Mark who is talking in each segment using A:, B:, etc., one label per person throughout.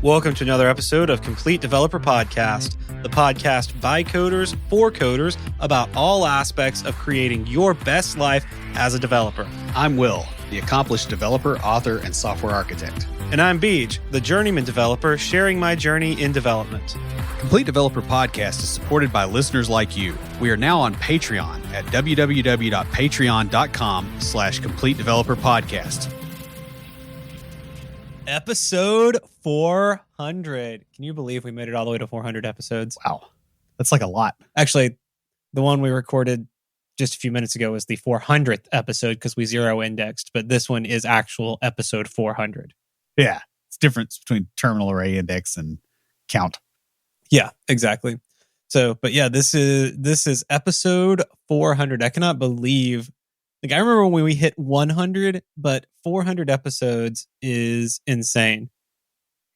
A: Welcome to another episode of Complete Developer Podcast, the podcast by coders for coders about all aspects of creating your best life as a developer.
B: I'm Will, the accomplished developer, author, and software architect.
A: And I'm Beej, the journeyman developer sharing my journey in development.
B: Complete Developer Podcast is supported by listeners like you. We are now on Patreon at www.patreon.com/Complete Developer Podcast.
A: Episode 400. Can you believe we made it all the way to 400 episodes?
B: Wow. That's like a lot.
A: Actually, the one we recorded just a few minutes ago was the 400th episode because we zero indexed, but this one is actual episode 400.
B: Yeah. It's difference between terminal array index and count.
A: Yeah, exactly. So, but yeah, this is episode 400. I cannot believe, like, I remember when we hit 100, but 400 episodes is insane.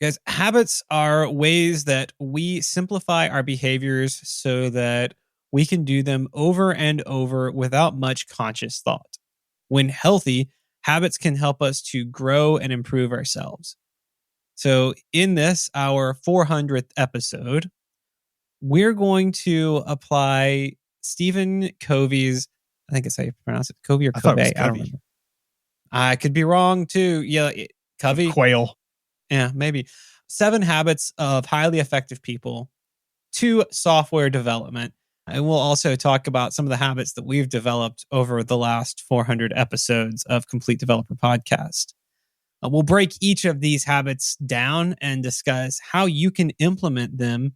A: Guys, habits are ways that we simplify our behaviors so that we can do them over and over without much conscious thought. When healthy, habits can help us to grow and improve ourselves. So in this, our 400th episode, we're going to apply Stephen Covey's, I think it's how you pronounce it, Covey or Covey. I don't remember. I could be wrong too. Yeah, Covey.
B: Quail.
A: Yeah, maybe. 7 habits of highly effective people to software development. And we'll also talk about some of the habits that we've developed over the last 400 episodes of Complete Developer Podcast. We'll break each of these habits down and discuss how you can implement them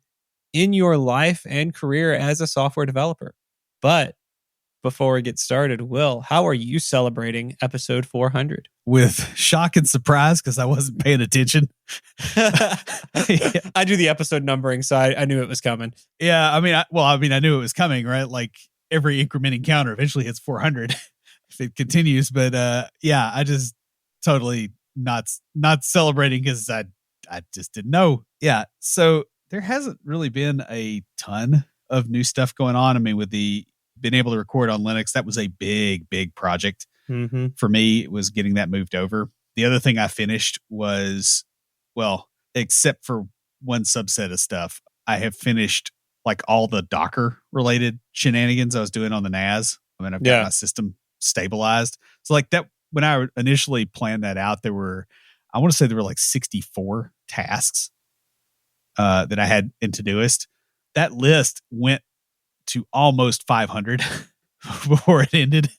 A: in your life and career as a software developer. But before we get started, Will, how are you celebrating episode 400?
B: With shock and surprise because I wasn't paying attention.
A: I do the episode numbering, so I knew it was coming.
B: Yeah, I knew it was coming, right? Like every incrementing counter eventually hits 400 if it continues. But yeah, I just totally not celebrating because I just didn't know. Yeah, so there hasn't really been a ton of new stuff going on. I mean, with the being able to record on Linux, that was a big project.
A: Mm-hmm.
B: For me. It was getting that moved over. The other thing I finished was, well, except for one subset of stuff, I have finished like all the Docker related shenanigans I was doing on the NAS. I mean, I've got my system stabilized. So like that, when I initially planned that out, I want to say there were like 64 tasks that I had in Todoist. That list went to almost 500 before it ended.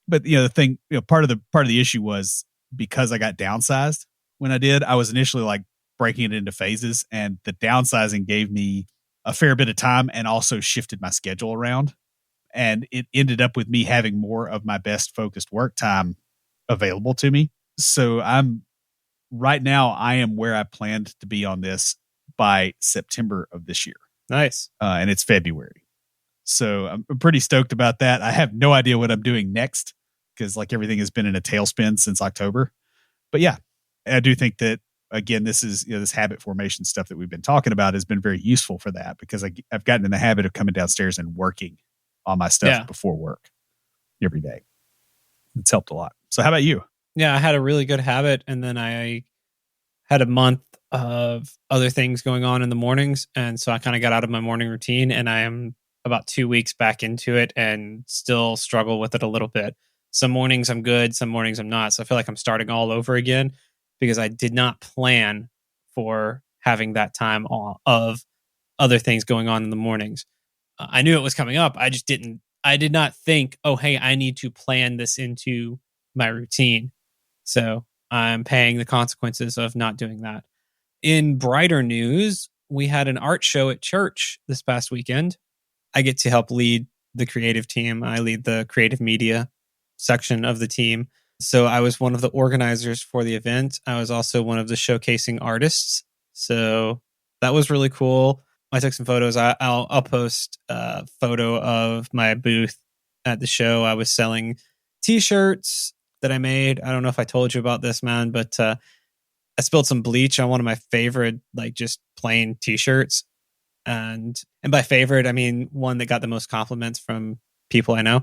B: But the thing, part of the issue was because I got downsized when I did, I was initially like breaking it into phases, and the downsizing gave me a fair bit of time and also shifted my schedule around. And it ended up with me having more of my best focused work time available to me. So right now I am where I planned to be on this by September of this year.
A: Nice.
B: And it's February. So I'm pretty stoked about that. I have no idea what I'm doing next because like everything has been in a tailspin since October. But yeah, I do think that, again, this is this habit formation stuff that we've been talking about has been very useful for that because I've gotten in the habit of coming downstairs and working on my stuff before work every day. It's helped a lot. So how about you?
A: Yeah, I had a really good habit, and then I had a month of other things going on in the mornings, and so I kind of got out of my morning routine, and I am about 2 weeks back into it and still struggle with it a little bit. Some mornings I'm good, some mornings I'm not. So I feel like I'm starting all over again because I did not plan for having that time of other things going on in the mornings. I knew it was coming up. I did not think, oh, hey, I need to plan this into my routine. So I'm paying the consequences of not doing that. In brighter news, we had an art show at church this past weekend. I get to help lead the creative team. I lead the creative media section of the team. So I was one of the organizers for the event. I was also one of the showcasing artists. So that was really cool. I took some photos. I'll post a photo of my booth at the show. I was selling t-shirts that I made. I don't know if I told you about this, man, but I spilled some bleach on one of my favorite, like just plain t-shirts. And by favorite, I mean one that got the most compliments from people I know.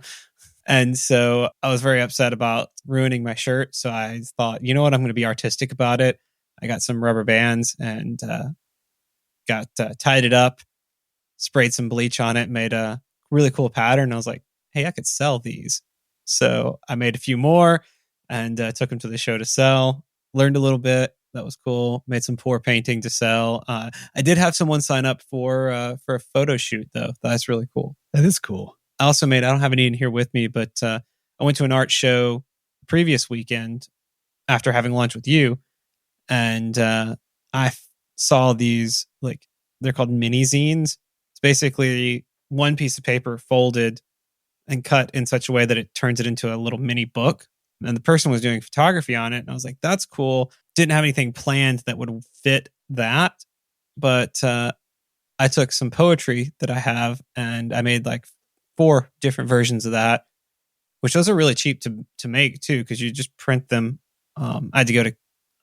A: And so I was very upset about ruining my shirt. So I thought, you know what? I'm going to be artistic about it. I got some rubber bands and got tied it up, sprayed some bleach on it, made a really cool pattern. I was like, hey, I could sell these. So I made a few more and took them to the show to sell. Learned a little bit. That was cool. Made some pour painting to sell. I did have someone sign up for a photo shoot though. That's really cool.
B: That is cool.
A: I also made. I don't have any in here with me, but I went to an art show previous weekend after having lunch with you, and saw these, like, they're called mini zines. It's basically one piece of paper folded and cut in such a way that it turns it into a little mini book. And the person was doing photography on it, and I was like, "That's cool." Didn't have anything planned that would fit that, but I took some poetry that I have and I made like 4 different versions of that, which those are really cheap to make too, because you just print them. I had to go to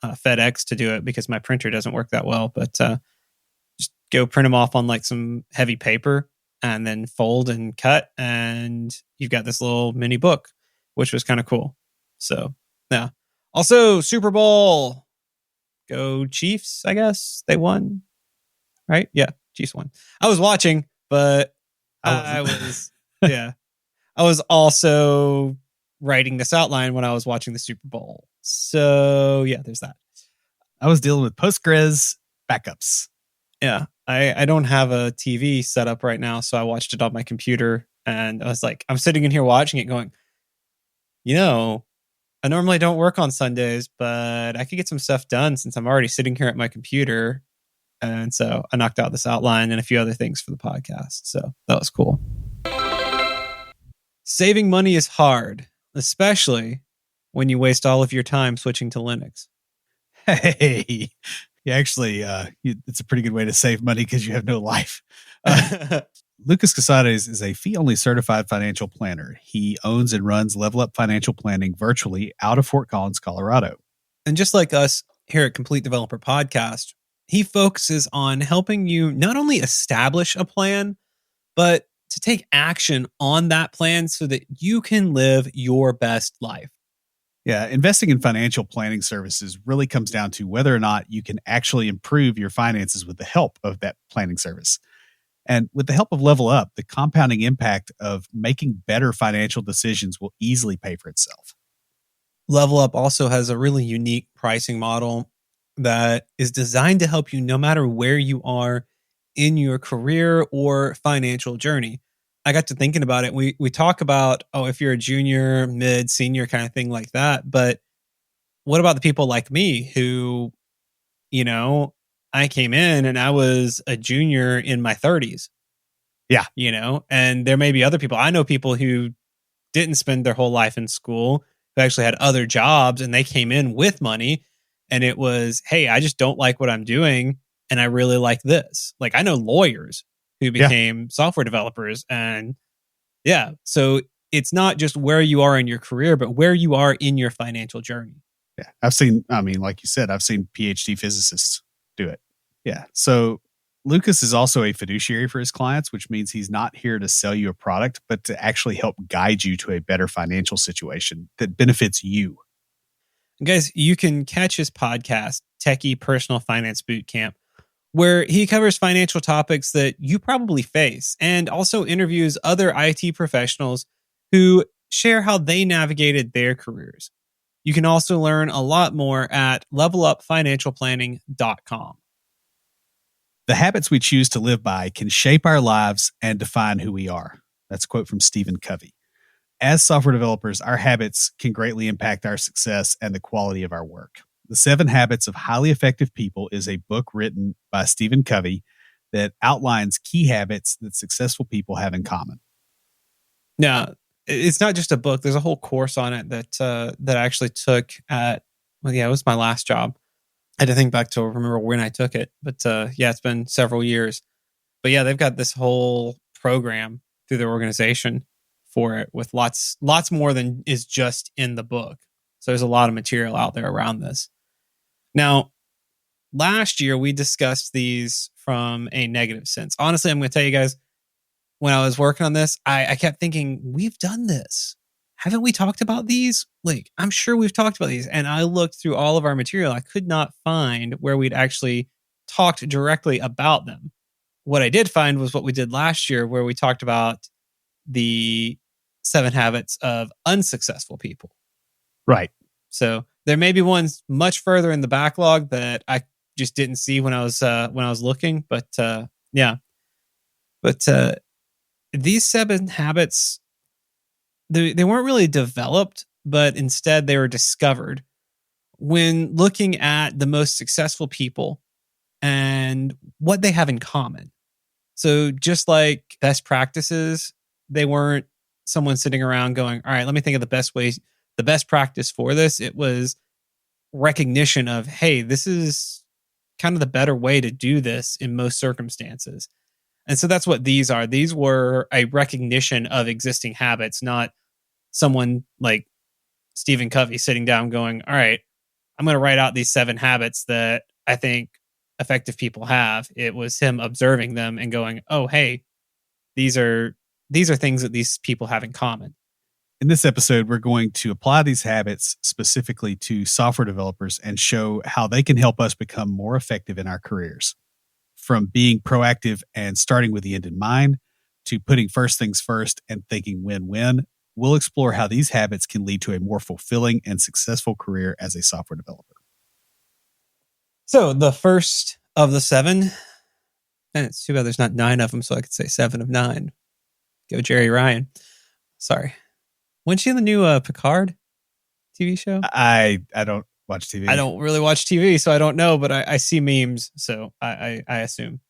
A: FedEx to do it because my printer doesn't work that well, but just go print them off on like some heavy paper and then fold and cut, and you've got this little mini book, which was kind of cool. So yeah. Also, Super Bowl, go Chiefs! I guess they won, right? Yeah, Chiefs won. I was watching, but I was yeah. I was also writing this outline when I was watching the Super Bowl. So yeah, there's that.
B: I was dealing with Postgres backups.
A: Yeah, I don't have a TV set up right now, so I watched it on my computer, and I was like, I'm sitting in here watching it going, I normally don't work on Sundays, but I could get some stuff done since I'm already sitting here at my computer. And so I knocked out this outline and a few other things for the podcast. So that was cool. Saving money is hard, especially when you waste all of your time switching to Linux.
B: Hey, actually, it's a pretty good way to save money because you have no life. Lucas Casades is a fee-only certified financial planner. He owns and runs Level Up Financial Planning virtually out of Fort Collins, Colorado.
A: And just like us here at Complete Developer Podcast, he focuses on helping you not only establish a plan, but to take action on that plan so that you can live your best life.
B: Yeah, investing in financial planning services really comes down to whether or not you can actually improve your finances with the help of that planning service. And with the help of Level Up, the compounding impact of making better financial decisions will easily pay for itself.
A: Level Up also has a really unique pricing model that is designed to help you no matter where you are in your career or financial journey. I got to thinking about it. We talk about, if you're a junior, mid, senior kind of thing like that. But what about the people like me who, I came in and I was a junior in my 30s.
B: Yeah.
A: And there may be other people. I know people who didn't spend their whole life in school, who actually had other jobs, and they came in with money, and it was, hey, I just don't like what I'm doing, and I really like this. Like, I know lawyers who became software developers, and yeah. So it's not just where you are in your career, but where you are in your financial journey.
B: Yeah. Like you said, I've seen PhD physicists do it. Yeah. So Lucas is also a fiduciary for his clients, which means he's not here to sell you a product, but to actually help guide you to a better financial situation that benefits you.
A: And guys, you can catch his podcast, Techie Personal Finance Bootcamp, where he covers financial topics that you probably face and also interviews other IT professionals who share how they navigated their careers. You can also learn a lot more at levelupfinancialplanning.com.
B: The habits we choose to live by can shape our lives and define who we are. That's a quote from Stephen Covey. As software developers, our habits can greatly impact our success and the quality of our work. The 7 Habits of Highly Effective People is a book written by Stephen Covey that outlines key habits that successful people have in common.
A: Now, it's not just a book. There's a whole course on it that I actually took it was my last job. I had to think back to remember when I took it, but it's been several years. But yeah, they've got this whole program through their organization for it with lots more than is just in the book. So there's a lot of material out there around this. Now, last year we discussed these from a negative sense. Honestly, I'm going to tell you guys, when I was working on this, I kept thinking, we've done this. haven't we talked about these? Like, I'm sure we've talked about these. And I looked through all of our material. I could not find where we'd actually talked directly about them. What I did find was what we did last year, where we talked about the 7 habits of unsuccessful people.
B: Right.
A: So there may be ones much further in the backlog that I just didn't see when I was looking. But yeah. But these 7 habits, they weren't really developed, but instead they were discovered when looking at the most successful people and what they have in common. So just like best practices, they weren't someone sitting around going, all right, let me think of the best ways, the best practice for this. It was recognition of, hey, this is kind of the better way to do this in most circumstances. And so that's what these are. These were a recognition of existing habits, not someone like Stephen Covey sitting down going, all right, I'm going to write out these 7 habits that I think effective people have. It was him observing them and going, oh, hey, these are things that these people have in common.
B: In this episode, we're going to apply these habits specifically to software developers and show how they can help us become more effective in our careers. From being proactive and starting with the end in mind to putting first things first and thinking win-win, we'll explore how these habits can lead to a more fulfilling and successful career as a software developer.
A: So the first of the 7, and it's too bad there's not 9 of them, so I could say 7 of 9. Go Jerry Ryan. Sorry. Wasn't she in the new Picard TV show?
B: I don't watch TV.
A: I don't really watch TV, so I don't know, but I see memes, so I assume.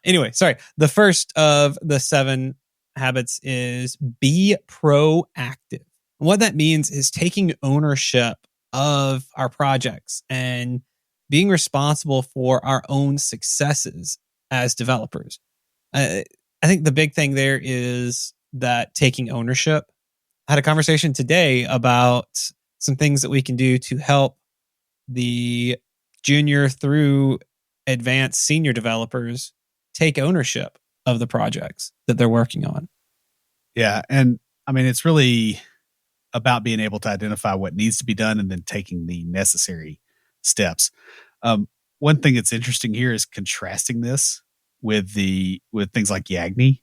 A: Anyway, sorry. The first of the 7 habits is be proactive. And what that means is taking ownership of our projects and being responsible for our own successes as developers. I think the big thing there is that taking ownership. I had a conversation today about some things that we can do to help the junior through advanced senior developers take ownership of the projects that they're working on.
B: Yeah. And I mean, it's really about being able to identify what needs to be done and then taking the necessary steps. One thing that's interesting here is contrasting this with things like Yagni.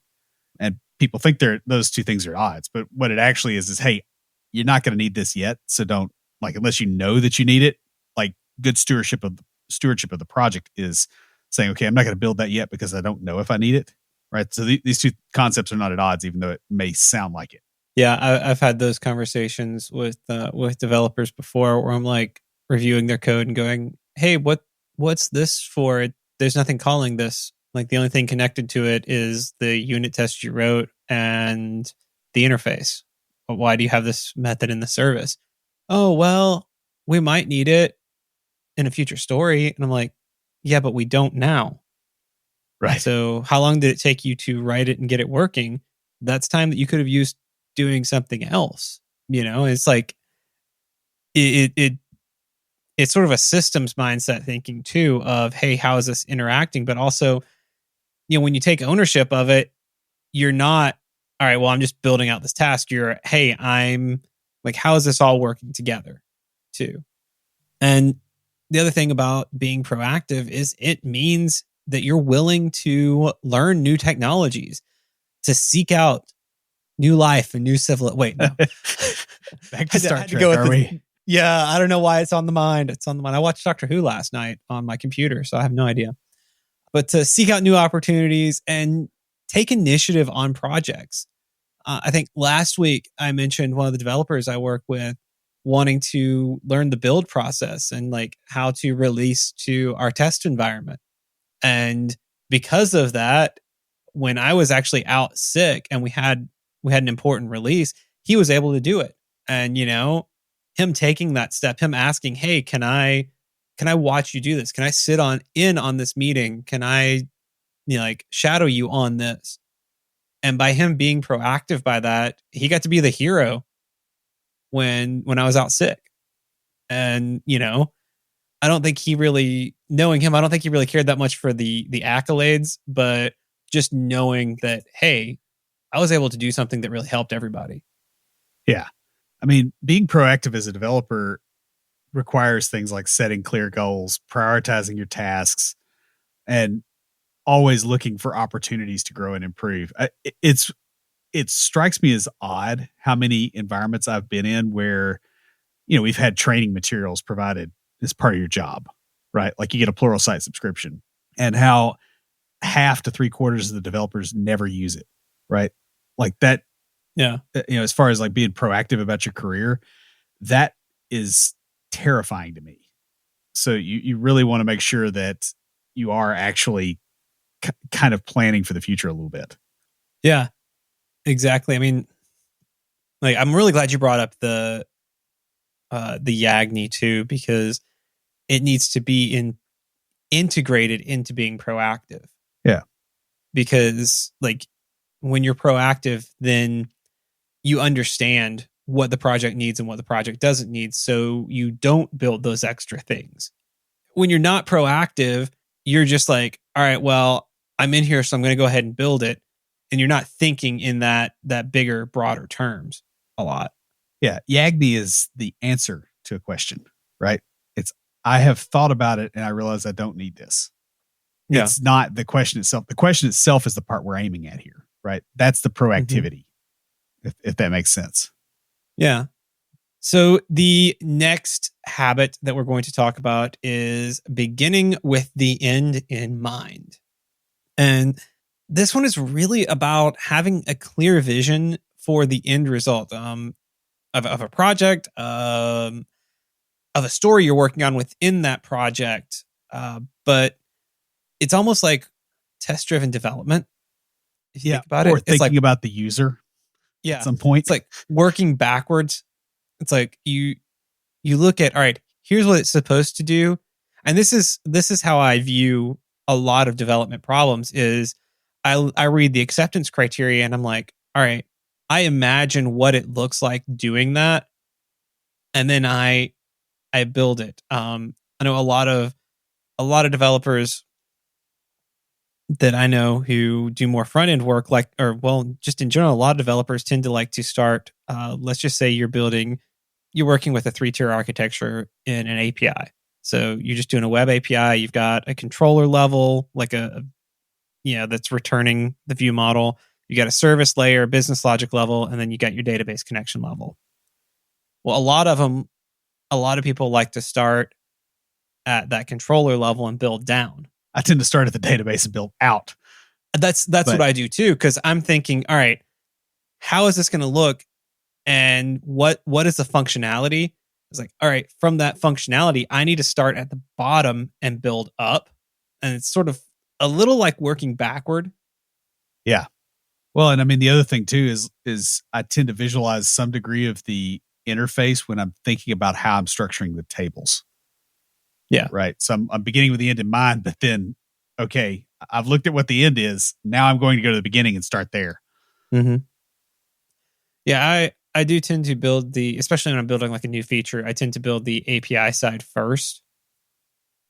B: And people think those two things are odds, but what it actually is, hey, you're not going to need this yet. So don't, like, unless you know that you need it. Like, good stewardship of the project is saying, okay, I'm not going to build that yet because I don't know if I need it. Right. So these two concepts are not at odds, even though it may sound like it.
A: Yeah, I've had those conversations with developers before, where I'm like reviewing their code and going, hey, what's this for? There's nothing calling this. Like, the only thing connected to it is the unit test you wrote and the interface. But why do you have this method in the service? Oh, well, we might need it in a future story. And I'm like, yeah, but we don't now.
B: Right.
A: So how long did it take you to write it and get it working? That's time that you could have used doing something else. You know, it's like it's sort of a systems mindset thinking too of, hey, how is this interacting? But also, you know, when you take ownership of it, you're not, all right, well, I'm just building out this task. You're, hey, I'm like, how is this all working together too? And the other thing about being proactive is it means that you're willing to learn new technologies, to seek out new life and new civil. Wait, no.
B: Back to Star Trek, are we?
A: Yeah, I don't know why it's on the mind. It's on the mind. I watched Doctor Who last night on my computer, so I have no idea. But to seek out new opportunities and take initiative on projects. I think last week I mentioned one of the developers I work with wanting to learn the build process and like how to release to our test environment. And because of that, when I was actually out sick and we had an important release, he was able to do it. And, you know, him taking that step, him asking, hey, can I watch you do this? Can I sit in on this meeting? Can I, you know, like shadow you on this? And by him being proactive by that, he got to be the hero when I was out sick. And, you know, I don't think he really, knowing him, I don't think he really cared that much for the accolades, but just knowing that, hey, I was able to do something that really helped everybody.
B: Yeah. I mean, being proactive as a developer requires things like setting clear goals, prioritizing your tasks, and always looking for opportunities to grow and improve. It strikes me as odd how many environments I've been in where, we've had training materials provided as part of your job, right? Like you get a Pluralsight subscription, and how half to three quarters of the developers never use it, right? Like that,
A: Yeah.
B: as far as like being proactive about your career, that is terrifying to me. So you really want to make sure that you are actually kind of planning for the future a little bit.
A: Yeah, exactly. I mean, like, I'm really glad you brought up the Yagni too, because it needs to be integrated into being proactive.
B: Yeah.
A: Because like when you're proactive, then you understand what the project needs and what the project doesn't need. So you don't build those extra things. When you're not proactive, you're just like, all right, well, I'm in here, so I'm going to go ahead and build it. And you're not thinking in that bigger, broader terms a lot.
B: Yeah. Yagni is the answer to a question, right? It's, I have thought about it and I realize I don't need this.
A: Yeah.
B: It's not the question itself. The question itself is the part we're aiming at here, right? That's the proactivity, if that makes sense.
A: Yeah. So the next habit that we're going to talk about is beginning with the end in mind. And this one is really about having a clear vision for the end result of a project, of a story you're working on within that project. But it's almost like test-driven development. If you think about
B: or
A: it, it's
B: thinking
A: like,
B: about the user
A: yeah,
B: at some point.
A: it's like working backwards. It's like you look at, all right, here's what it's supposed to do. And this is how I view a lot of development problems is I read the acceptance criteria and I'm like, all right, I imagine what it looks like doing that. And then I build it. I know a lot of developers that I know who do more front end work, like, or well, just in general, a lot of developers tend to like to start, let's just say you're working with a 3-tier architecture in an API. So you're just doing a web API. You've got a controller level, like that's returning the view model. You got a service layer, business logic level, and then you got your database connection level. Well, a lot of people like to start at that controller level and build down.
B: I tend to start at the database and build out.
A: That's what I do too, because I'm thinking, all right, how is this going to look? And what is the functionality? It's like, all right, from that functionality, I need to start at the bottom and build up. And it's sort of a little like working backward.
B: Yeah. Well, and I mean, the other thing too is I tend to visualize some degree of the interface when I'm thinking about how I'm structuring the tables.
A: Yeah.
B: Right. So I'm beginning with the end in mind, but then, okay, I've looked at what the end is. Now I'm going to go to the beginning and start there.
A: Mm-hmm. Yeah, I do tend to build especially when I'm building like a new feature, I tend to build the API side first.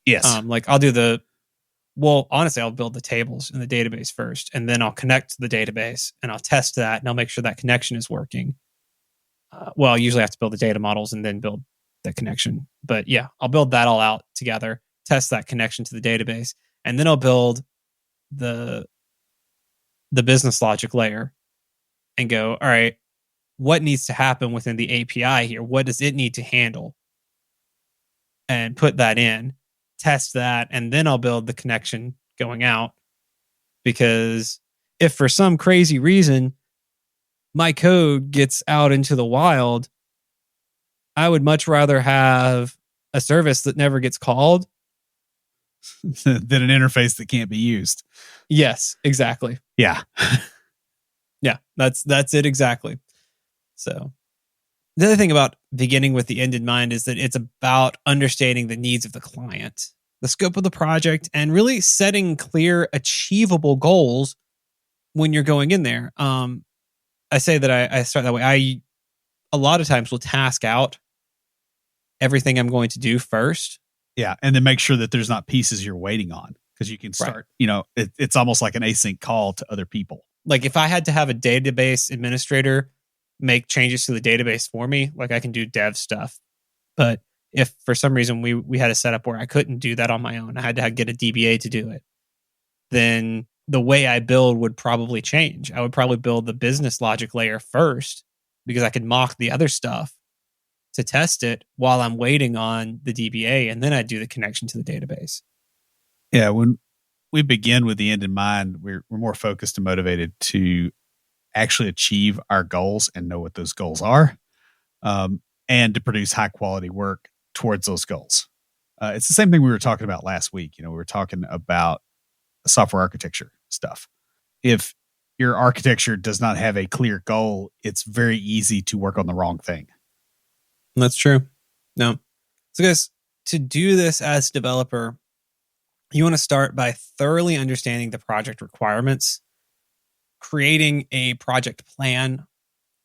B: Yes.
A: Like honestly, I'll build the tables in the database first, and then I'll connect to the database and I'll test that and I'll make sure that connection is working. I usually have to build the data models and then build the connection. But yeah, I'll build that all out together, test that connection to the database, and then I'll build the business logic layer and go, all right, what needs to happen within the API here? What does it need to handle? And put that in, test that, and then I'll build the connection going out. Because if for some crazy reason my code gets out into the wild, I would much rather have a service that never gets called
B: than an interface that can't be used.
A: Yes, exactly.
B: Yeah.
A: Yeah, that's it exactly. So the other thing about beginning with the end in mind is that it's about understanding the needs of the client, the scope of the project, and really setting clear, achievable goals when you're going in there. I say that I start that way. I a lot of times will task out everything I'm going to do first.
B: Yeah. And then make sure that there's not pieces you're waiting on, because you can start, it's almost like an async call to other people.
A: Like if I had to have a database administrator make changes to the database for me. Like I can do dev stuff. But if for some reason we had a setup where I couldn't do that on my own, I had to get a DBA to do it, then the way I build would probably change. I would probably build the business logic layer first because I could mock the other stuff to test it while I'm waiting on the DBA, and then I'd do the connection to the database.
B: Yeah, when we begin with the end in mind, we're more focused and motivated to actually achieve our goals and know what those goals are, and to produce high quality work towards those goals. It's the same thing we were talking about last week. We were talking about software architecture stuff. If your architecture does not have a clear goal, it's very easy to work on the wrong thing.
A: That's true. No. So guys, to do this as a developer, you want to start by thoroughly understanding the project requirements, creating a project plan.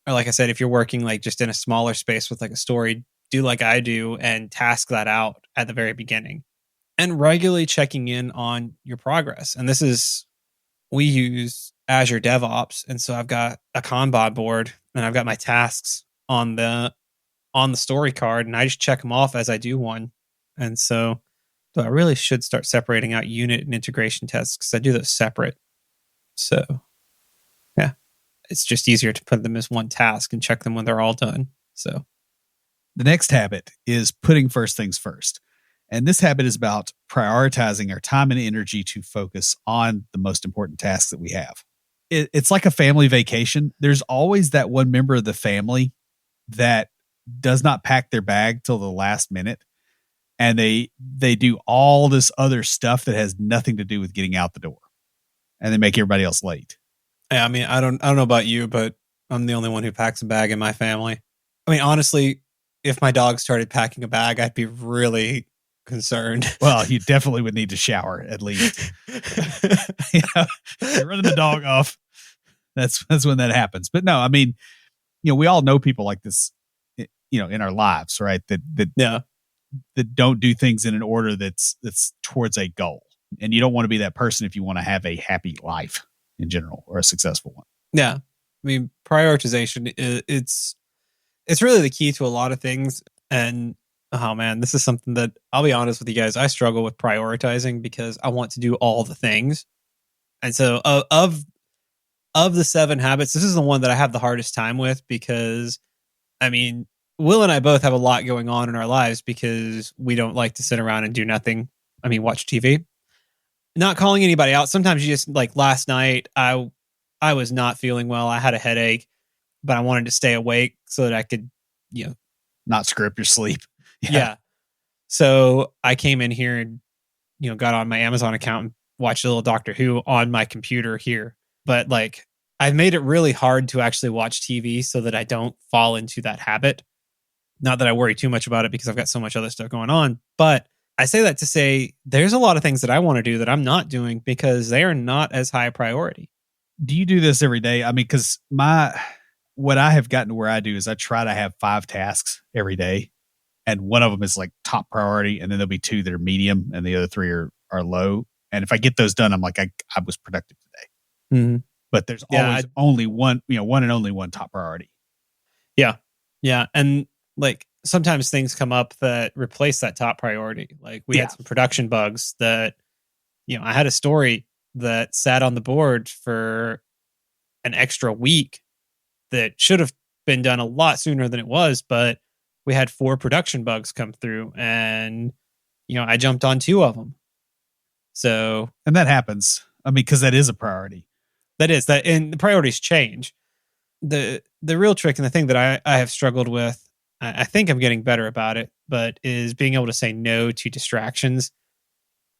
A: Or like I said, if you're working like just in a smaller space with like a story, do like I do and task that out at the very beginning. And regularly checking in on your progress. And we use Azure DevOps. And so I've got a Kanban board and I've got my tasks on the story card, and I just check them off as I do one. And so I really should start separating out unit and integration tests because I do those separate. So yeah, it's just easier to put them as one task and check them when they're all done. So
B: the next habit is putting first things first. And this habit is about prioritizing our time and energy to focus on the most important tasks that we have. It's like a family vacation. There's always that one member of the family that does not pack their bag till the last minute. And they do all this other stuff that has nothing to do with getting out the door. And they make everybody else late.
A: Yeah, I mean, I don't know about you, but I'm the only one who packs a bag in my family. I mean, honestly, if my dog started packing a bag, I'd be really concerned.
B: Well, you definitely would need to shower at least. You're running the dog off. That's when that happens. But no, I mean, we all know people like this, in our lives, right? That don't do things in an order that's towards a goal. And you don't want to be that person if you want to have a happy life in general or a successful one.
A: Yeah. I mean, prioritization, it's really the key to a lot of things. And oh man, this is something that I'll be honest with you guys. I struggle with prioritizing because I want to do all the things. And so of the 7 habits, this is the one that I have the hardest time with because, I mean, Will and I both have a lot going on in our lives because we don't like to sit around and do nothing. I mean, watch TV. Not calling anybody out. Sometimes you just, like last night, I was not feeling well. I had a headache, but I wanted to stay awake so that I could,
B: not screw up your sleep.
A: Yeah. So I came in here and, got on my Amazon account and watched a little Doctor Who on my computer here. But like, I've made it really hard to actually watch TV so that I don't fall into that habit. Not that I worry too much about it because I've got so much other stuff going on. But I say that to say there's a lot of things that I want to do that I'm not doing because they are not as high a priority.
B: Do you do this every day? I mean, because what I have gotten to where I do is I try to have 5 tasks every day. And one of them is like top priority. And then there'll be 2 that are medium and the other 3 are low. And if I get those done, I'm like, I was productive today. Mm-hmm. But there's always only one, one and only one top priority.
A: Yeah. Yeah. And like sometimes things come up that replace that top priority. Like we had some production bugs that, I had a story that sat on the board for an extra week that should have been done a lot sooner than it was, but we had 4 production bugs come through and, I jumped on 2 of them. So,
B: and that happens. I mean, because that is a priority.
A: And the priorities change. The real trick and the thing that I have struggled with, I think I'm getting better about it, but is being able to say no to distractions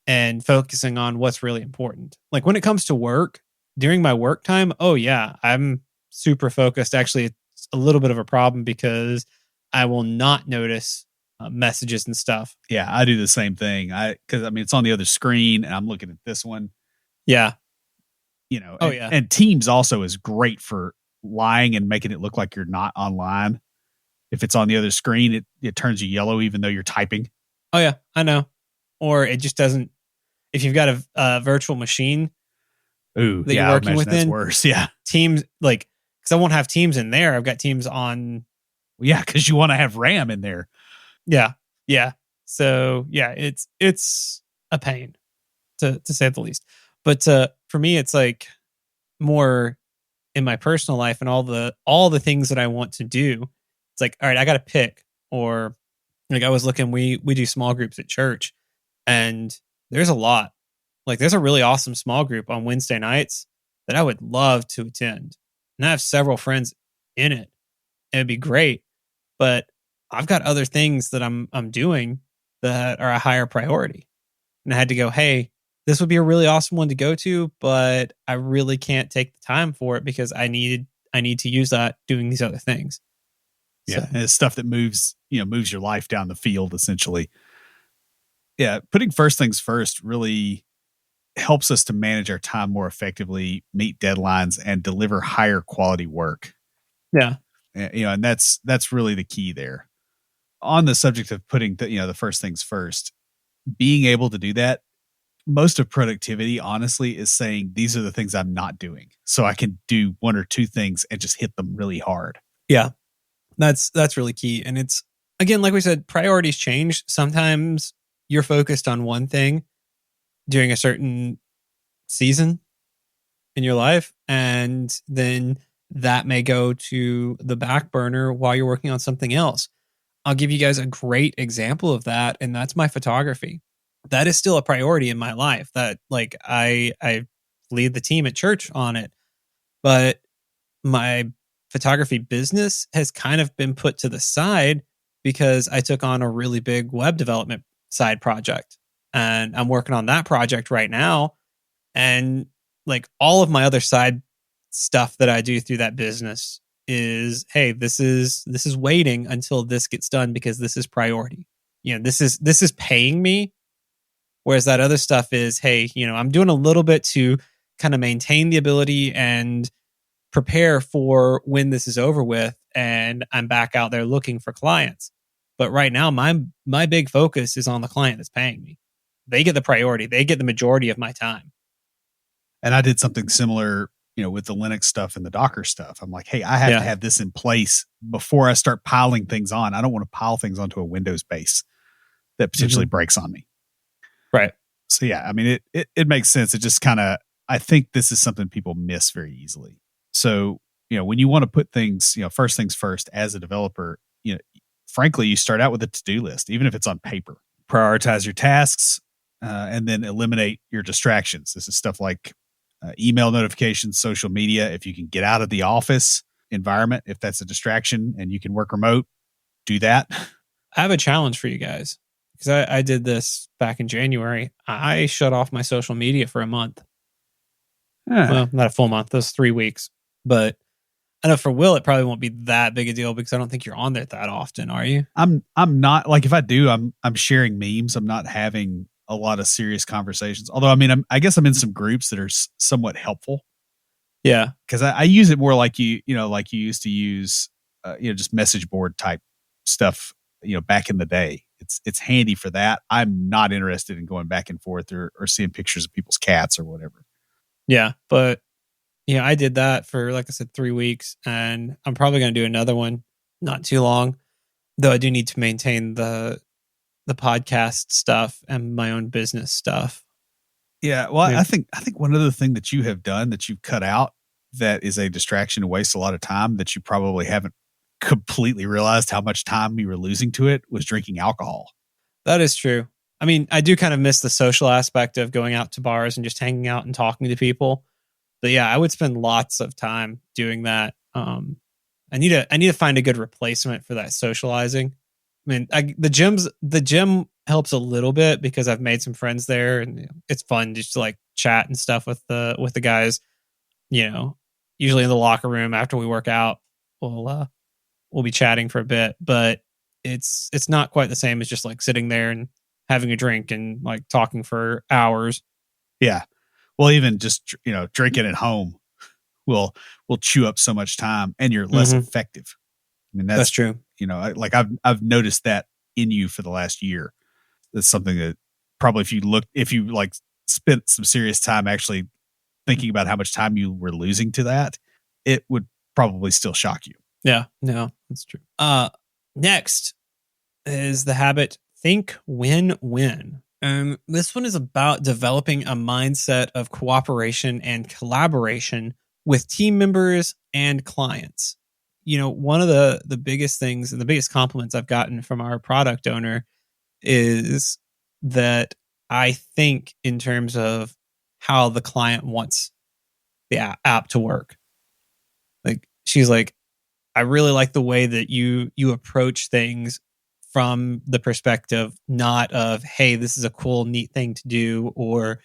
A: and focusing on what's really important. Like when it comes to work, during my work time, oh yeah, I'm super focused. Actually, it's a little bit of a problem because I will not notice messages and stuff.
B: Yeah, I do the same thing. Because it's on the other screen and I'm looking at this one.
A: Yeah.
B: And Teams also is great for lying and making it look like you're not online. If it's on the other screen, it turns you yellow even though you're typing.
A: Oh yeah, I know. Or it just doesn't. If you've got a virtual machine
B: you're
A: working within,
B: that's worse. Yeah.
A: Teams, like because I won't have teams in there. I've got teams on.
B: Yeah, because you want to have RAM in there.
A: Yeah, yeah. So yeah, it's a pain to say the least. But for me, it's like more in my personal life and all the things that I want to do. It's like, all right, I got to pick. Or like I was looking, we do small groups at church, and there's a lot. Like there's a really awesome small group on Wednesday nights that I would love to attend, and I have several friends in it. It'd be great, but I've got other things that I'm doing that are a higher priority. And I had to go, hey, this would be a really awesome one to go to, but I really can't take the time for it because I need to use that doing these other things.
B: Yeah,
A: So
B: and it's stuff that moves your life down the field essentially. Yeah, putting first things first really helps us to manage our time more effectively, meet deadlines, and deliver higher quality work.
A: yeah,
B: And that's really the key there. On the subject of putting the first things first, being able to do that, most of productivity honestly is saying these are the things I'm not doing, so I can do one or two things and just hit them really hard.
A: yeah, that's really key. And it's again, like we said, priorities change. Sometimes you're focused on one thing during a certain season in your life, and then that may go to the back burner while you're working on something else. I'll give you guys a great example of that, and that's my photography. That is still a priority in my life. That like I lead the team at church on it, but my photography business has kind of been put to the side because I took on a really big web development side project, and I'm working on that project right now. And like all of my other side stuff that I do through that business is, hey, this is waiting until this gets done because this is priority. This is paying me. Whereas that other stuff is, hey, I'm doing a little bit to kind of maintain the ability and prepare for when this is over with and I'm back out there looking for clients. But right now my big focus is on the client that's paying me. They get the priority. They get the majority of my time.
B: And I did something similar, with the Linux stuff and the Docker stuff. I'm like, hey, I have to
A: Yeah.
B: have this in place before I start piling things on. I don't want to pile things onto a Windows base that potentially
A: Hmm.
B: breaks on me.
A: Right.
B: So yeah, I mean, it makes sense. It just kind of, I think this is something people miss very easily. So, when you want to put things, first things first as a developer, frankly, you start out with a to-do list, even if it's on paper. Prioritize your tasks, and then eliminate your distractions. This is stuff like email notifications, social media. If you can get out of the office environment, if that's a distraction and you can work remote, do that.
A: I have a challenge for you guys because I did this back in January. I shut off my social media for a month.
B: Eh,
A: Well, not a full month. Those 3 weeks. But I know for Will, it probably won't be that big a deal because I don't think you're on there that often, are you?
B: I'm not like, if I do, I'm sharing memes. I'm not having a lot of serious conversations. Although, I mean, I guess I'm in some groups that are somewhat helpful
A: Yeah.
B: because I use it more like like you used to use, just message board type stuff, back in the day. It's handy for that. I'm not interested in going back and forth or seeing pictures of people's cats or whatever.
A: Yeah. But yeah, I did that for, like I said, 3 weeks. And I'm probably going to do another one not too long, though I do need to maintain the podcast stuff and my own business stuff.
B: Yeah, well,
A: Maybe.
B: I think one other thing that you have done that you've cut out that is a distraction and wastes a lot of time that you probably haven't completely realized how much time you were losing to it was drinking alcohol.
A: That is true. I mean, I do kind of miss the social aspect of going out to bars and just hanging out and talking to people. But yeah, I would spend lots of time doing that. I need to find a good replacement for that socializing. I mean, the gym helps a little bit because I've made some friends there, and it's fun just to like chat and stuff with the guys. Usually in the locker room after we work out, we'll be chatting for a bit, but it's not quite the same as just like sitting there and having a drink and like talking for hours.
B: Yeah. Well, even just, drinking at home will chew up so much time and you're less
A: Hmm.
B: effective. I mean,
A: That's
B: that's,
A: true.
B: I've noticed that in you for the last year. That's something that probably if you like spent some serious time actually thinking about how much time you were losing to that, it would probably still shock you.
A: Yeah, no, that's true. Next is the habit think win-win. This one is about developing a mindset of cooperation and collaboration with team members and clients. One of the biggest things and the biggest compliments I've gotten from our product owner is that I think in terms of how the client wants the app to work. Like she's like, I really like the way that you approach things from the perspective not of, hey, this is a cool, neat thing to do, or,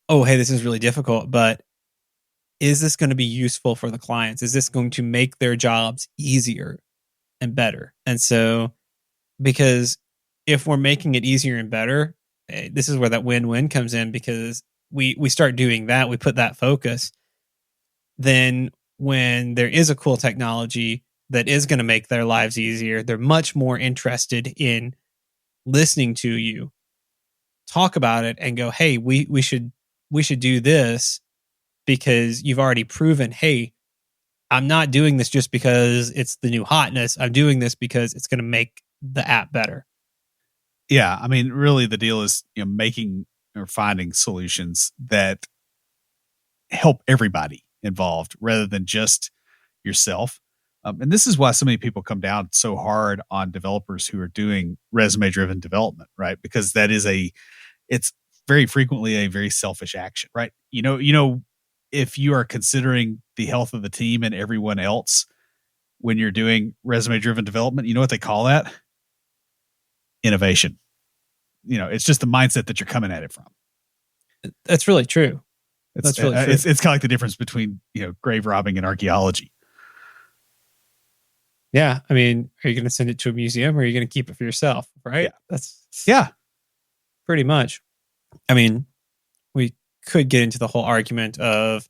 A: oh, hey, this is really difficult, but is this going to be useful for the clients? Is this going to make their jobs easier and better? And so, because if we're making it easier and better, this is where that win-win comes in, because we start doing that, we put that focus, then when there is a cool technology that is going to make their lives easier, they're much more interested in listening to you talk about it and go, hey, we should do this, because you've already proven, hey, I'm not doing this just because it's the new hotness. I'm doing this because it's going to make the app better.
B: Yeah, I mean, really, the deal is making or finding solutions that help everybody involved rather than just yourself. And this is why so many people come down so hard on developers who are doing resume driven development, right? Because it's very frequently a very selfish action, right? If you are considering the health of the team and everyone else when you're doing resume driven development, you know what they call that? Innovation. It's just the mindset that you're coming at it from.
A: That's really true.
B: That's really true. It's kind of like the difference between, grave robbing and archaeology.
A: Yeah. I mean, are you going to send it to a museum or are you going to keep it for yourself? Right.
B: Yeah.
A: Pretty much. I mean, we could get into the whole argument of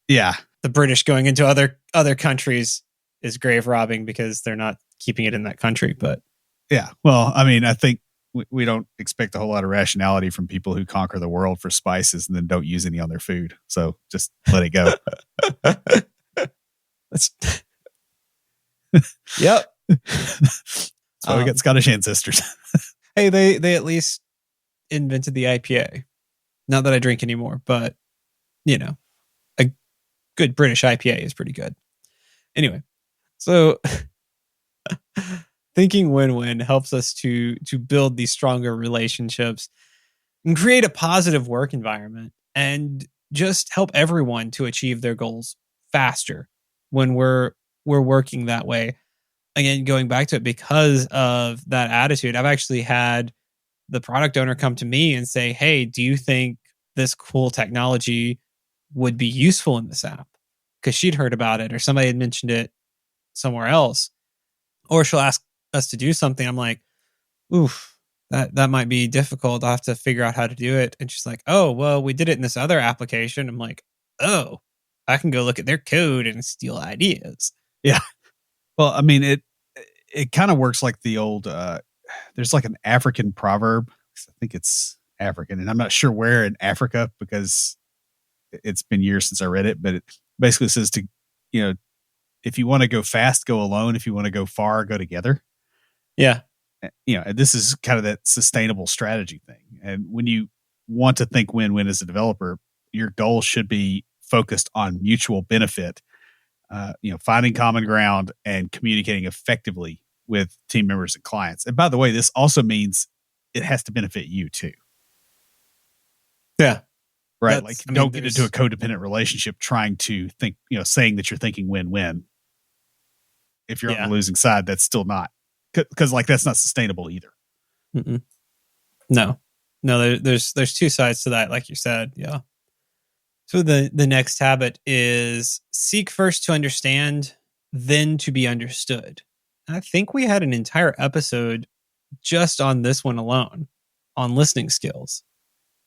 A: the British going into other countries is grave robbing because they're not keeping it in that country. But
B: yeah, well, I mean, I think we don't expect a whole lot of rationality from people who conquer the world for spices and then don't use any on their food. So just let it go.
A: Yep.
B: That's why we got Scottish ancestors.
A: Hey, they at least invented the IPA. Not that I drink anymore, but a good British IPA is pretty good. Anyway, so thinking win-win helps us to build these stronger relationships and create a positive work environment and just help everyone to achieve their goals faster when we're working that way. Again, going back to it, because of that attitude, I've actually had the product owner come to me and say, hey, do you think this cool technology would be useful in this app? Because she'd heard about it or somebody had mentioned it somewhere else. Or she'll ask us to do something. I'm like, oof, that might be difficult. I'll have to figure out how to do it. And she's like, oh, well, we did it in this other application. I'm like, oh, I can go look at their code and steal ideas.
B: Yeah. Well, I mean, it kind of works like the old, there's like an African proverb. I think it's African, and I'm not sure where in Africa because it's been years since I read it, but it basically says if you want to go fast, go alone. If you want to go far, go together.
A: Yeah.
B: This is kind of that sustainable strategy thing. And when you want to think win-win as a developer, your goal should be focused on mutual benefit, finding common ground and communicating effectively with team members and clients. And by the way, this also means it has to benefit you too.
A: Yeah.
B: Right. Don't get into a codependent relationship trying to think, saying that you're thinking win-win. If you're on the losing side, that's still not, because that's not sustainable either.
A: Mm-mm. No, there's two sides to that. Like you said. Yeah. So the next habit is seek first to understand, then to be understood. And I think we had an entire episode just on this one alone, on listening skills.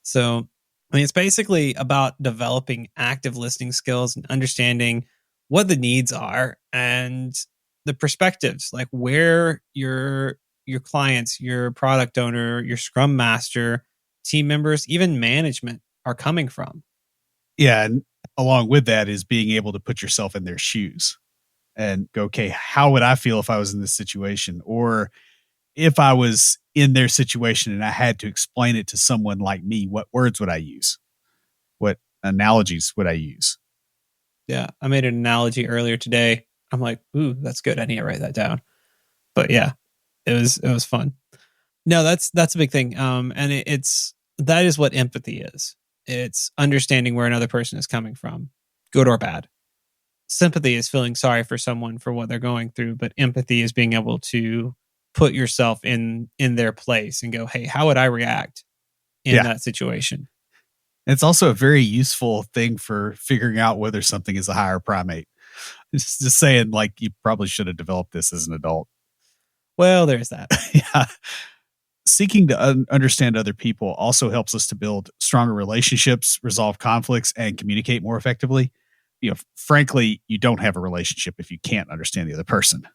A: So, I mean, it's basically about developing active listening skills and understanding what the needs are and the perspectives, like where your clients, your product owner, your scrum master, team members, even management are coming from.
B: Yeah, and along with that is being able to put yourself in their shoes. and go, okay, how would I feel if I was in this situation? Or if I was in their situation and I had to explain it to someone like me, what words would I use? What analogies would I use?
A: Yeah. I made an analogy earlier today. I'm like, ooh, that's good. I need to write that down. But yeah, it was fun. No, that's a big thing. And it's that is what empathy is. It's understanding where another person is coming from, good or bad. Sympathy is feeling sorry for someone for what they're going through, but empathy is being able to put yourself in their place and go, hey, how would I react in
B: Yeah.
A: that situation?
B: It's also a very useful thing for figuring out whether something is a higher primate. It's just saying, like, you probably should have developed this as an adult.
A: Well, there's that.
B: Yeah. Seeking to understand other people also helps us to build stronger relationships, resolve conflicts, and communicate more effectively. Frankly, you don't have a relationship if you can't understand the other person.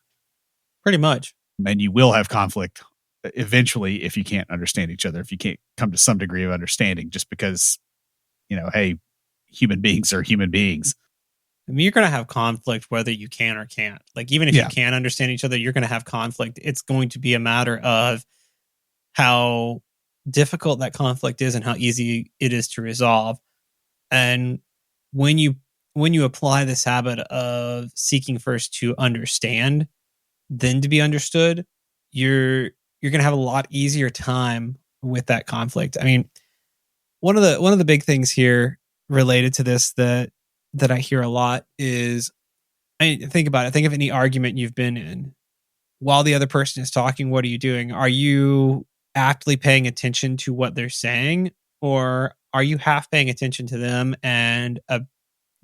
A: Pretty much.
B: And you will have conflict eventually if you can't understand each other, if you can't come to some degree of understanding, just because, hey, human beings are human beings.
A: I mean, you're going to have conflict whether you can or can't. Like, even if you can understand each other, you're going to have conflict. It's going to be a matter of how difficult that conflict is and how easy it is to resolve. And when you apply this habit of seeking first to understand, then to be understood, you're going to have a lot easier time with that conflict. I mean, one of the big things here related to this that I hear a lot is, I mean, think about it. Think of any argument you've been in. While the other person is talking, what are you doing? Are you aptly paying attention to what they're saying, or are you half paying attention to them and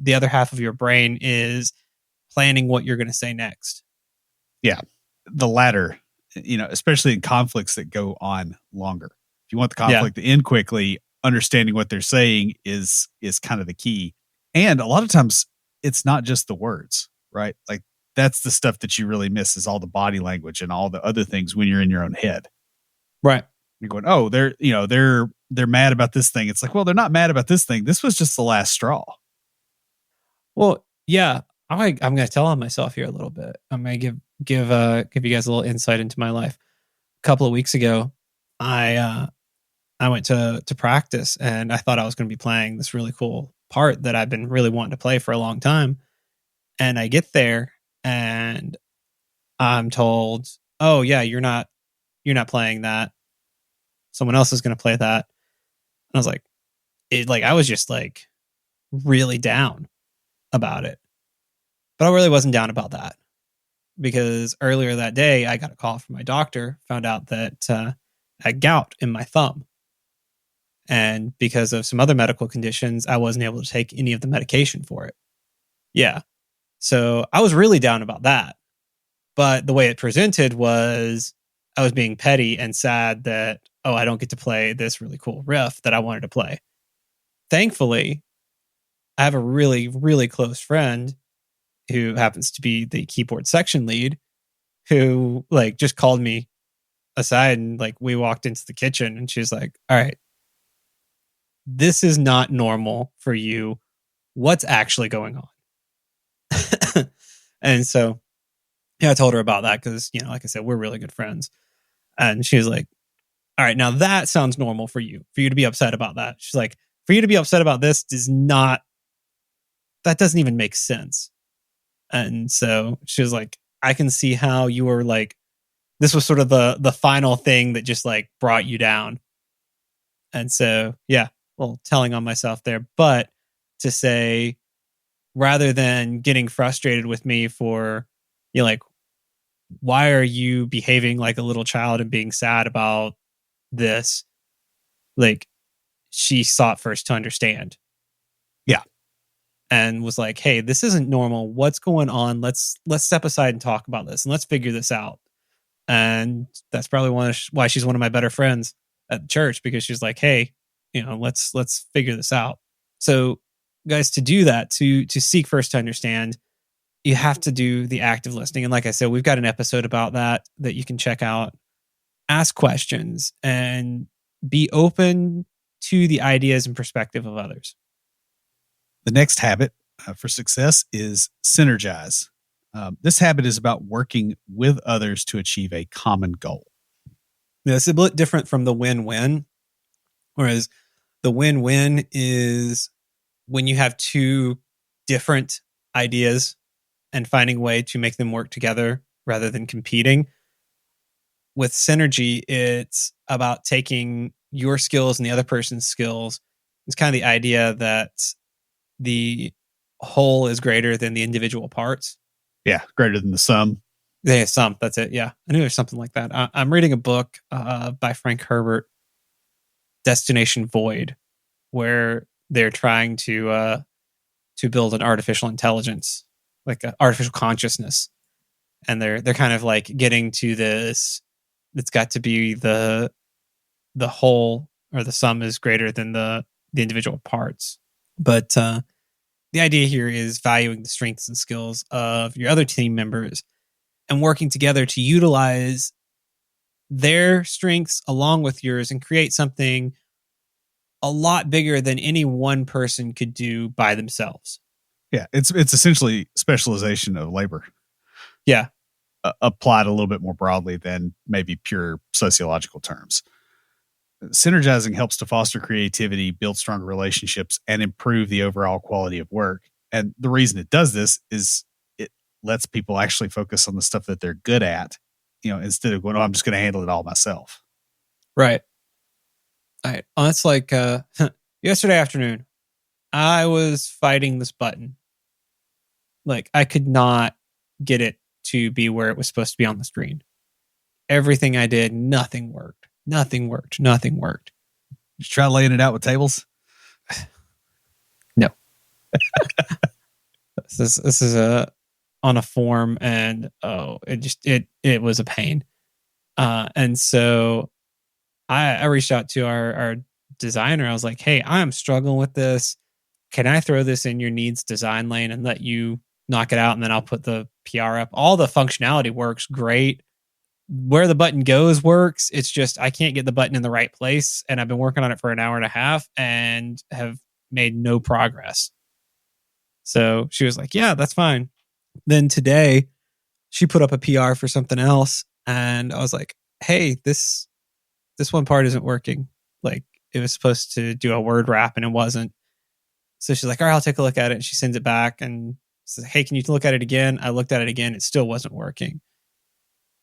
A: the other half of your brain is planning what you're going to say next?
B: Yeah. The latter, especially in conflicts that go on longer. If you want the
A: Yeah.
B: conflict to end quickly, understanding what they're saying is kind of the key. And a lot of times it's not just the words, right? Like, that's the stuff that you really miss, is all the body language and all the other things when you're in your own head.
A: Right.
B: You're going, oh, they're mad about this thing. It's like, well, they're not mad about this thing. This was just the last straw.
A: Well, yeah. I'm going to tell on myself here a little bit. I'm going to give you guys a little insight into my life. A couple of weeks ago, I went to practice and I thought I was going to be playing this really cool part that I've been really wanting to play for a long time. And I get there and I'm told, "Oh yeah, you're not playing that. Someone else is going to play that." And I was like I was just like really down about it. But I really wasn't down about that, because earlier that day I got a call from my doctor, found out that I had gout in my thumb. And because of some other medical conditions, I wasn't able to take any of the medication for it. Yeah. So I was really down about that. But the way it presented was I was being petty and sad that, oh, I don't get to play this really cool riff that I wanted to play. Thankfully, I have a really, really close friend who happens to be the keyboard section lead, who like just called me aside and like we walked into the kitchen and she's like, all right, this is not normal for you. What's actually going on? And so, yeah, I told her about that because, like I said, we're really good friends. And she was like, all right, now that sounds normal for you to be upset about that. She's like, for you to be upset about this that doesn't even make sense. And so she was like, I can see how you were like, this was sort of the final thing that just like brought you down. And so, yeah, well, telling on myself there, but to say, rather than getting frustrated with me for, like, why are you behaving like a little child and being sad about this? Like, she sought first to understand.
B: Yeah.
A: And was like, hey, this isn't normal. What's going on? Let's step aside and talk about this and let's figure this out. And that's probably why she's one of my better friends at church, because she's like, hey, let's figure this out. So, guys, to do that, to seek first to understand, you have to do the active listening. And like I said, we've got an episode about that you can check out. Ask questions and be open to the ideas and perspective of others.
B: The next habit for success is synergize. This habit is about working with others to achieve a common goal.
A: Yeah, it's a bit different from the win-win, whereas the win-win is when you have two different ideas and finding a way to make them work together rather than competing. With synergy, it's about taking your skills and the other person's skills. It's kind of the idea that the whole is greater than the individual parts.
B: Yeah, greater than the sum.
A: Yeah, some. That's it. Yeah, I knew there's something like that. I'm reading a book by Frank Herbert, Destination Void, where they're trying to build an artificial intelligence, like an artificial consciousness, and they're kind of like getting to this. It's got to be the whole or the sum is greater than the individual parts. But the idea here is valuing the strengths and skills of your other team members and working together to utilize their strengths along with yours and create something a lot bigger than any one person could do by themselves.
B: Yeah, it's essentially specialization of labor.
A: Yeah.
B: Applied a little bit more broadly than maybe pure sociological terms. Synergizing helps to foster creativity, build stronger relationships, and improve the overall quality of work. And the reason it does this is it lets people actually focus on the stuff that they're good at, instead of going, oh, I'm just going to handle it all myself.
A: Right. Right. Oh, it's like yesterday afternoon, I was fighting this button. Like I could not get it to be where it was supposed to be on the screen. Everything I did, nothing worked. Nothing worked. Nothing worked.
B: Did you try laying it out with tables?
A: No. This is on a form, and it was a pain. And so I reached out to our designer. I was like, hey, I'm struggling with this. Can I throw this in your needs design lane and let you knock it out? And then I'll put the PR up. All the functionality works great. Where the button goes works. It's just I can't get the button in the right place. And I've been working on it for an hour and a half and have made no progress. So she was like, yeah, that's fine. Then today she put up a PR for something else. And I was like, hey, this one part isn't working. Like it was supposed to do a word wrap and it wasn't. So she's like, all right, I'll take a look at it. And she sends it back and says, hey, can you look at it again? I looked at it again. It still wasn't working.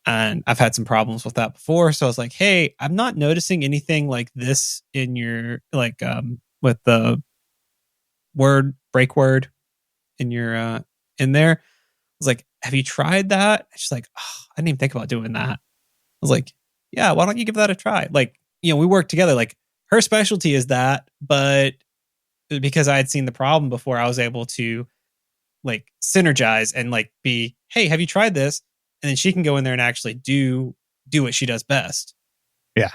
A: And I've had some problems with that before. So I was like, hey, I'm not noticing anything like this in your, like, with the break word in your, in there. I was like, have you tried that? And she's like, oh, I didn't even think about doing that. I was like, yeah, why don't you give that a try? Like, we work together. Like her specialty is that, but because I had seen the problem before, I was able to like synergize and like be, hey, have you tried this? And then she can go in there and actually do what she does best.
B: Yeah.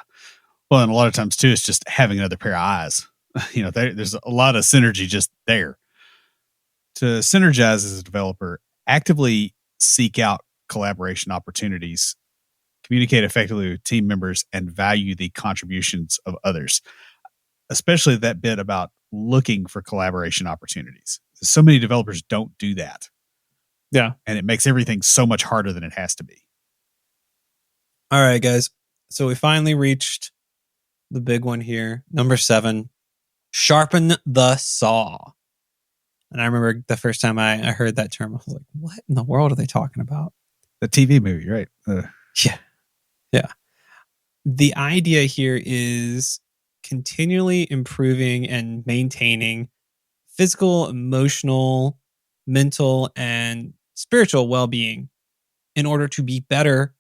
B: Well, and a lot of times too, it's just having another pair of eyes. There's a lot of synergy just there. To synergize as a developer, actively seek out collaboration opportunities, communicate effectively with team members, and value the contributions of others, especially that bit about looking for collaboration opportunities. So many developers don't do that.
A: Yeah.
B: And it makes everything so much harder than it has to be.
A: All right, guys. So we finally reached the big one here. Number 7, sharpen the saw. And I remember the first time I heard that term, I was like, what in the world are they talking about?
B: The TV movie, right?
A: Yeah. Yeah. The idea here is continually improving and maintaining physical, emotional, mental, and spiritual well-being in order to be better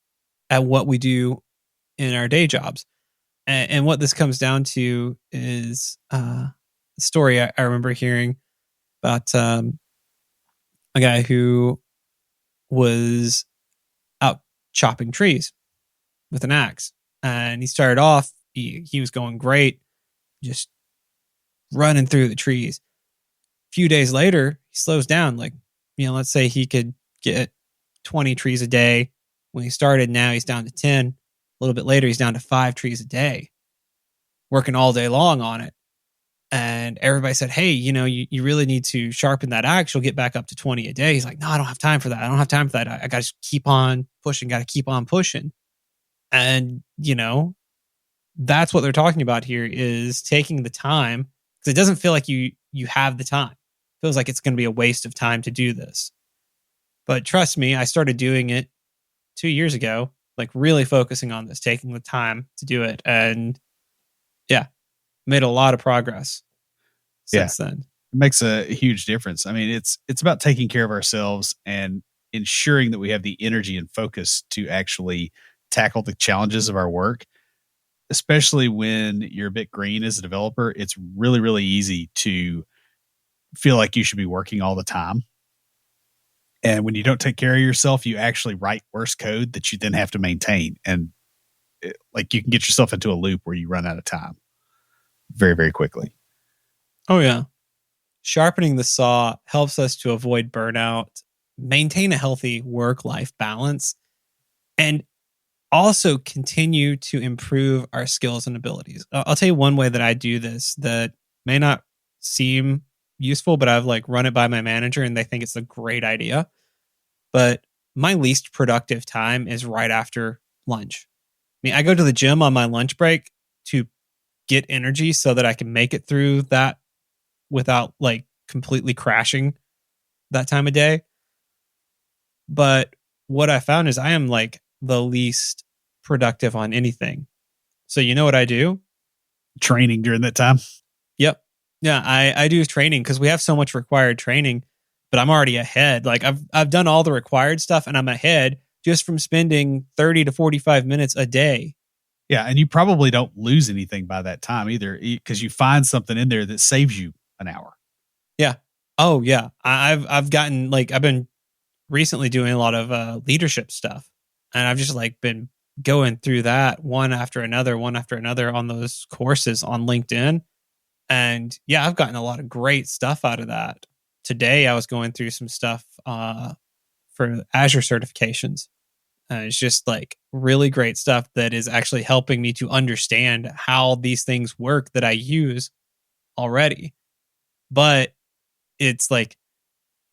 A: at what we do in our day jobs. And what this comes down to is a story I remember hearing about a guy who was out chopping trees with an axe. And he started off, he was going great, just running through the trees. A few days later, he slows down. Like, let's say he could get 20 trees a day. When he started, now he's down to 10. A little bit later, he's down to 5 trees a day, working all day long on it. And everybody said, hey, you really need to sharpen that axe. You'll get back up to 20 a day. He's like, no, I don't have time for that. I don't have time for that. I got to keep on pushing, got to keep on pushing. And, that's what they're talking about here is taking the time, because it doesn't feel like you have the time. It feels like it's going to be a waste of time to do this. But trust me, I started doing it 2 years ago, like really focusing on this, taking the time to do it. And yeah, made a lot of progress since then.
B: It makes a huge difference. I mean, it's about taking care of ourselves and ensuring that we have the energy and focus to actually tackle the challenges of our work. Especially when you're a bit green as a developer, it's really, really easy to feel like you should be working all the time. And when you don't take care of yourself, you actually write worse code that you then have to maintain. And you can get yourself into a loop where you run out of time very, very quickly.
A: Oh, yeah. Sharpening the saw helps us to avoid burnout, maintain a healthy work-life balance, and also continue to improve our skills and abilities. I'll tell you one way that I do this that may not seem useful, but I've run it by my manager and they think it's a great idea. But my least productive time is right after lunch. I mean, I go to the gym on my lunch break to get energy so that I can make it through that without completely crashing that time of day. But what I found is I am the least productive on anything. So you know what I do?
B: Training during that time.
A: Yep. Yeah, I do training because we have so much required training, but I'm already ahead. I've done all the required stuff and I'm ahead just from spending 30 to 45 minutes a day.
B: Yeah, and you probably don't lose anything by that time either because you find something in there that saves you an hour.
A: Yeah. Oh yeah. I've gotten I've been recently doing a lot of leadership stuff. And I've just been going through that one after another on those courses on LinkedIn. And yeah, I've gotten a lot of great stuff out of that. Today, I was going through some stuff for Azure certifications. It's just really great stuff that is actually helping me to understand how these things work that I use already. But it's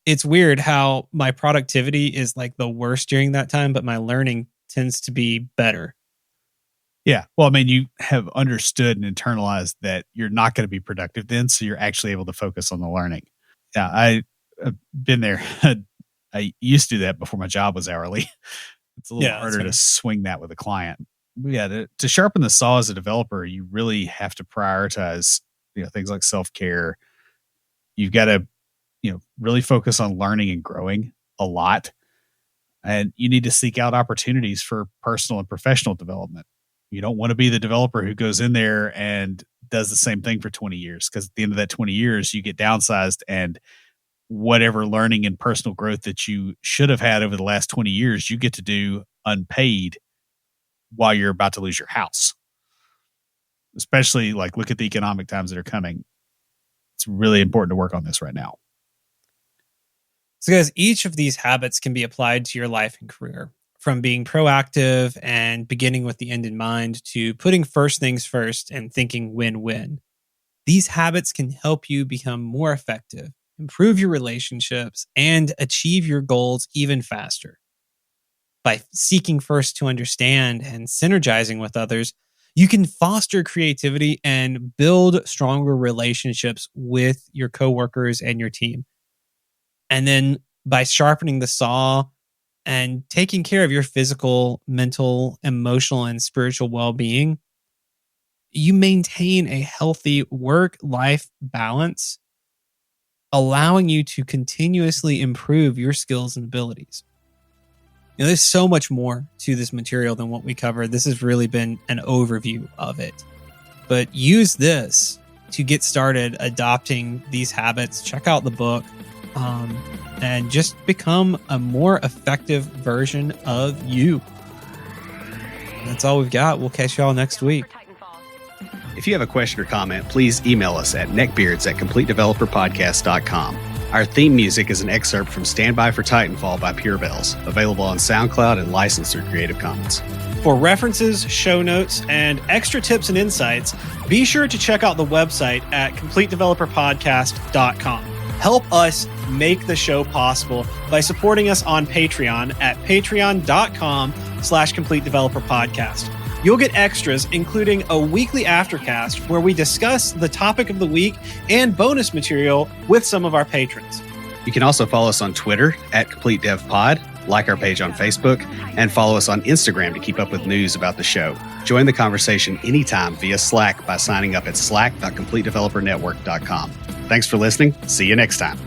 A: it's weird how my productivity is the worst during that time, but my learning tends to be better.
B: Yeah. Well, I mean, you have understood and internalized that you're not going to be productive then, so you're actually able to focus on the learning. Yeah, I've been there. I used to do that before my job was hourly. It's a little harder to swing that with a client. But yeah, to sharpen the saw as a developer, you really have to prioritize things like self-care. You've got to really focus on learning and growing a lot. And you need to seek out opportunities for personal and professional development. You don't want to be the developer who goes in there and does the same thing for 20 years, because at the end of that 20 years, you get downsized and whatever learning and personal growth that you should have had over the last 20 years, you get to do unpaid while you're about to lose your house. Especially look at the economic times that are coming. It's really important to work on this right now.
A: So guys, each of these habits can be applied to your life and career, from being proactive and beginning with the end in mind to putting first things first and thinking win-win. These habits can help you become more effective, improve your relationships, and achieve your goals even faster. By seeking first to understand and synergizing with others, you can foster creativity and build stronger relationships with your coworkers and your team. And then by sharpening the saw and taking care of your physical, mental, emotional, and spiritual well-being, you maintain a healthy work-life balance, allowing you to continuously improve your skills and abilities. There's so much more to this material than what we covered. This has really been an overview of it. But use this to get started adopting these habits. Check out the book. And just become a more effective version of you. That's all we've got. We'll catch y'all next week.
C: If you have a question or comment, please email us at neckbeards@completedeveloperpodcast.com.
B: Our theme music is an excerpt from Stand By for Titanfall by Pure Bells, available on SoundCloud and licensed through Creative Commons.
A: For references, show notes, and extra tips and insights, be sure to check out the website at CompleteDeveloperPodcast.com. Help us make the show possible by supporting us on Patreon at patreon.com/CompleteDeveloperPodcast. You'll get extras, including a weekly aftercast where we discuss the topic of the week and bonus material with some of our patrons.
B: You can also follow us on Twitter at CompleteDevPod, like our page on Facebook, and follow us on Instagram to keep up with news about the show. Join the conversation anytime via Slack by signing up at slack.CompleteDeveloperNetwork.com. Thanks for listening. See you next time.